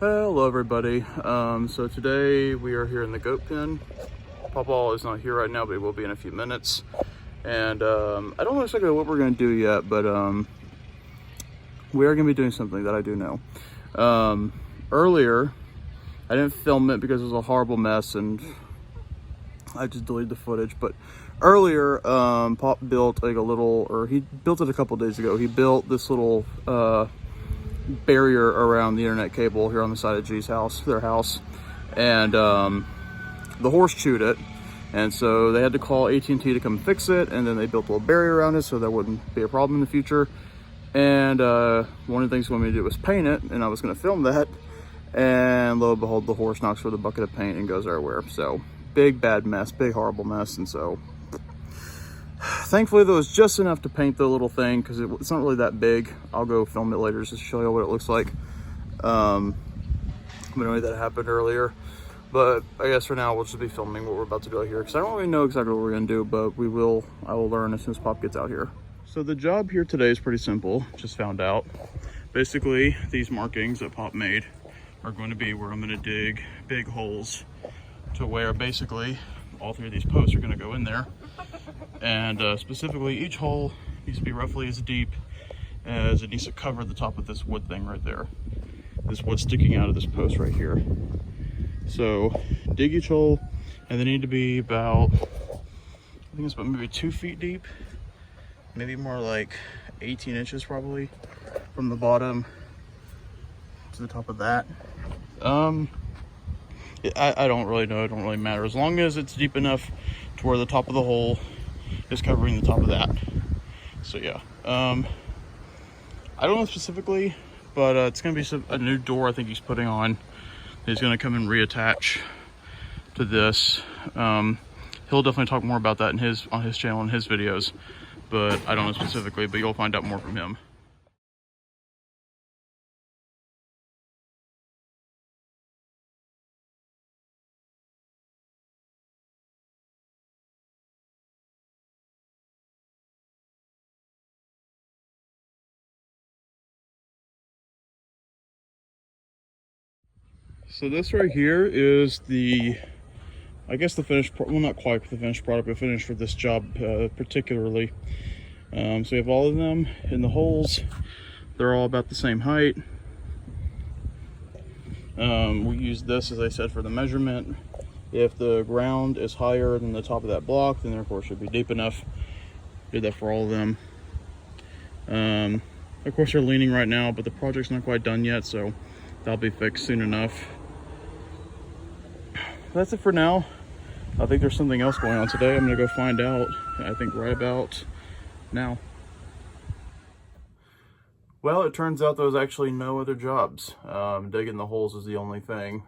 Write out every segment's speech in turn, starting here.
Hello everybody. So today we are here in the goat pen. Pawpaw is not here right now, but he will be in a few minutes. And I don't know exactly what we're going to do yet, but we are going to be doing something that I do know. Earlier, I didn't film it because it was a horrible mess and I just deleted the footage. But earlier, Pop built like he built it a couple days ago. He built this little barrier around the internet cable here on the side of G's house, their house, and the horse chewed it, and so they had to call AT&T to come fix it, and then they built a little barrier around it so there wouldn't be a problem in the future. And one of the things they wanted me to do was paint it, and I was going to film that, and lo and behold, the horse knocks over the bucket of paint and goes everywhere. So big bad mess, big horrible mess. And so thankfully there was just enough to paint the little thing because it's not really that big. I'll go film it later just to show you what it looks like. But anyway, that happened earlier. But I guess for now we'll just be filming what we're about to do out here because I don't really know exactly what we're gonna do, but I will learn as soon as Pop gets out here. So the job here today is pretty simple, just found out. Basically, these markings that Pop made are going to be where I'm gonna dig big holes to where basically all three of these posts are gonna go in there. And specifically, each hole needs to be roughly as deep as it needs to cover the top of this wood thing right there. This wood sticking out of this post right here. So dig each hole, and they need to be about, I think it's about maybe 2 feet deep, maybe more like 18 inches probably from the bottom to the top of that. I don't really know, it don't really matter as long as it's deep enough to where the top of the hole is covering the top of that. So yeah, I don't know specifically, but it's gonna be a new door I think he's putting on. He's gonna come and reattach to this. He'll definitely talk more about that on his channel and his videos, but I don't know specifically, but you'll find out more from him. So this right here is I guess the finished, well, not quite the finished product, but finished for this job particularly. So we have all of them in the holes. They're all about the same height. We use this, as I said, for the measurement. If the ground is higher than the top of that block, then of course it should be deep enough. Did that for all of them. Of course they're leaning right now, but the project's not quite done yet, so that'll be fixed soon enough. That's it for now. I think there's something else going on today. I'm gonna go find out, I think right about now. Well, it turns out there was actually no other jobs. Digging the holes is the only thing.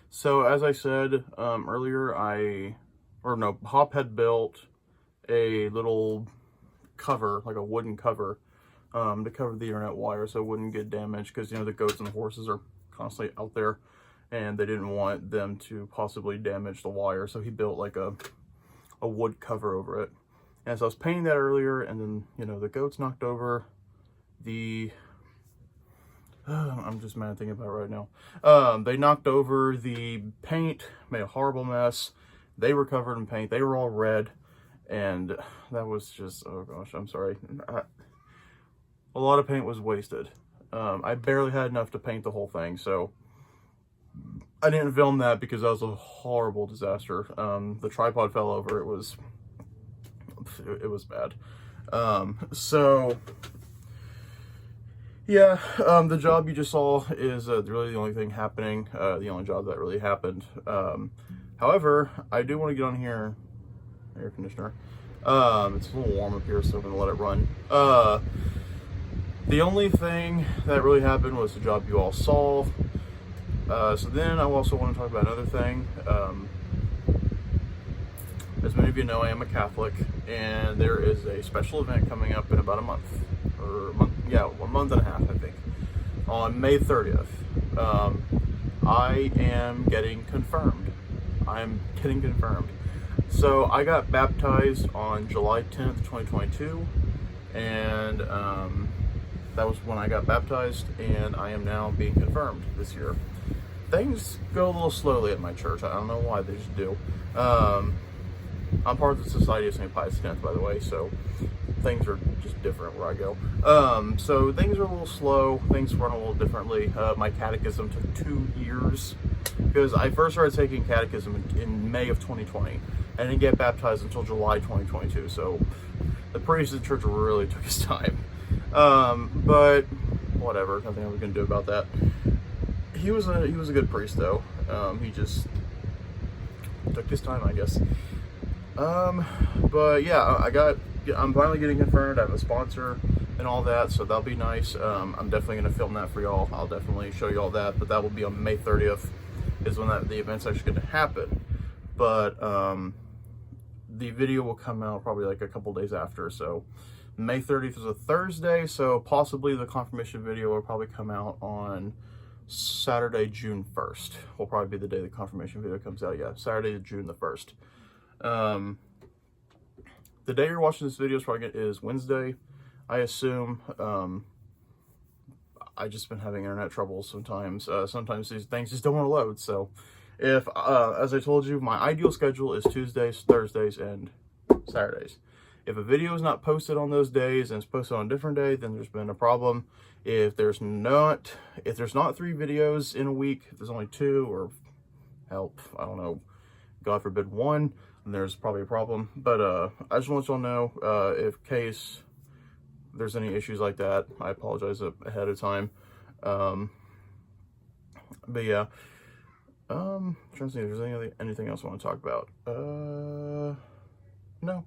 So as I said earlier, Pop had built a little cover, like a wooden cover, to cover the internet wire so it wouldn't get damaged, because the goats and the horses are constantly out there and they didn't want them to possibly damage the wire, so he built like a wood cover over it. And so I was painting that earlier, and then the goats knocked over the I'm just mad thinking about it right now. They knocked over the paint, made a horrible mess. They were covered in paint, they were all red, and that was just, oh gosh, I'm sorry. A lot of paint was wasted. I barely had enough to paint the whole thing, so I didn't film that because that was a horrible disaster. The tripod fell over. It was bad. So yeah, the job you just saw is really the only thing happening, the only job that really happened. However, I do want to get on here, air conditioner. It's a little warm up here, so I'm gonna let it run. The only thing that really happened was the job you all saw. So then I also want to talk about another thing. As many of you know, I am a Catholic, and there is a special event coming up in about a month, a month and a half, I think, on May 30th. I am getting confirmed. So I got baptized on July 10th, 2022, and that was when I got baptized, and I am now being confirmed this year. Things go a little slowly at my church. I don't know why, they just do. I'm part of the Society of St. Pius X, by the way, so things are just different where I go. So things are a little slow. Things run a little differently. My catechism took 2 years because I first started taking catechism in May of 2020. I didn't get baptized until July 2022. So the priest of the church really took his time. But whatever, nothing I was gonna do about that. He was a good priest though. He just took his time, I guess. But yeah, I'm finally getting confirmed. I have a sponsor and all that, so that'll be nice. I'm definitely gonna film that for y'all. I'll definitely show you all that, but that will be on May 30th is when the event's actually gonna happen. But the video will come out probably like a couple days after. So May 30th is a Thursday, so possibly the confirmation video will probably come out on Saturday, June 1st. Will probably be the day the confirmation video comes out. Yeah, Saturday, June the 1st. The day you're watching this video is Wednesday, I assume. I just been having internet troubles sometimes. Sometimes these things just don't want to load. So if, as I told you, my ideal schedule is Tuesdays, Thursdays, and Saturdays. If a video is not posted on those days and it's posted on a different day, then there's been a problem. If there's not 3 videos in a week, if there's only 2, or help, I don't know, God forbid 1, then there's probably a problem. But I just want y'all know, if case there's any issues like that, I apologize ahead of time. But yeah, I'm trying to see if there's anything else I want to talk about. No,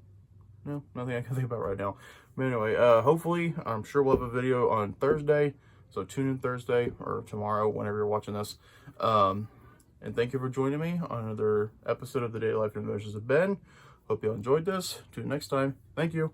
nothing I can think about right now. But anyway, hopefully, I'm sure we'll have a video on Thursday. So tune in Thursday or tomorrow, whenever you're watching this. And thank you for joining me on another episode of the Daily Life and Adventures of Ben. Hope you all enjoyed this. Till next time. Thank you.